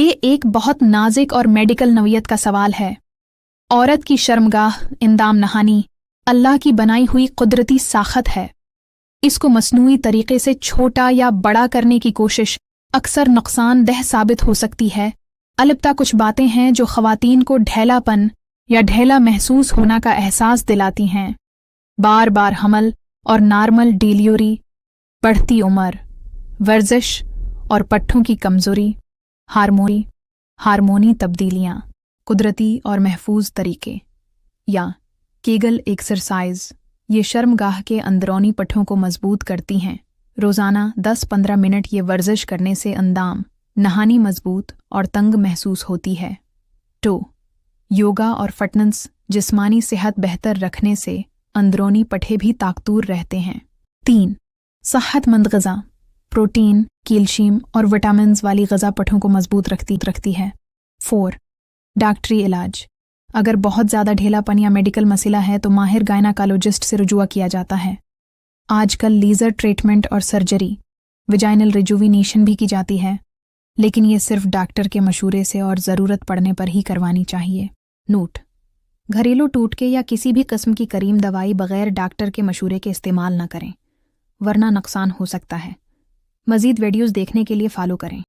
یہ ایک بہت نازک اور میڈیکل نوعیت کا سوال ہے۔ عورت کی شرمگاہ اندام نہانی اللہ کی بنائی ہوئی قدرتی ساخت ہے۔ اس کو مصنوعی طریقے سے چھوٹا یا بڑا کرنے کی کوشش اکثر نقصان دہ ثابت ہو سکتی ہے۔ البتہ کچھ باتیں ہیں جو خواتین کو ڈھیلا پن یا ڈھیلا محسوس ہونا کا احساس دلاتی ہیں۔ بار بار حمل اور نارمل ڈیلیوری، بڑھتی عمر، ورزش اور پٹھوں کی کمزوری، ہارمونی تبدیلیاں، قدرتی اور محفوظ طریقے یا کیگل ایکسرسائز یہ شرمگاہ کے اندرونی پٹھوں کو مضبوط کرتی ہیں۔ روزانہ 10-15 منٹ یہ ورزش کرنے سے اندام نہانی مضبوط اور تنگ محسوس ہوتی ہے۔ یوگا اور فٹنس جسمانی صحت بہتر رکھنے سے اندرونی پٹھے بھی طاقتور رہتے ہیں۔ 3. صحت مند غذا، پروٹین، کیلشیم اور وٹامنز والی غذا پٹھوں کو مضبوط رکھتی ہے۔ 4. ڈاکٹری علاج، اگر بہت زیادہ ڈھیلا پن یا میڈیکل مسئلہ ہے تو ماہر گائناکالوجسٹ سے رجوع کیا جاتا ہے۔ آج کل لیزر ٹریٹمنٹ اور سرجری، ویجائنل ریجووینیشن بھی کی جاتی ہے، لیکن یہ صرف ڈاکٹر کے مشورے سے اور ضرورت پڑنے پر ہی کروانی چاہیے۔ نوٹ: گھریلو ٹوٹکے یا کسی بھی قسم کی کریم دوائی بغیر ڈاکٹر کے مشورے کے استعمال نہ کریں، ورنہ نقصان ہو سکتا ہے۔ مزید ویڈیوز دیکھنے کے لیے فالو کریں۔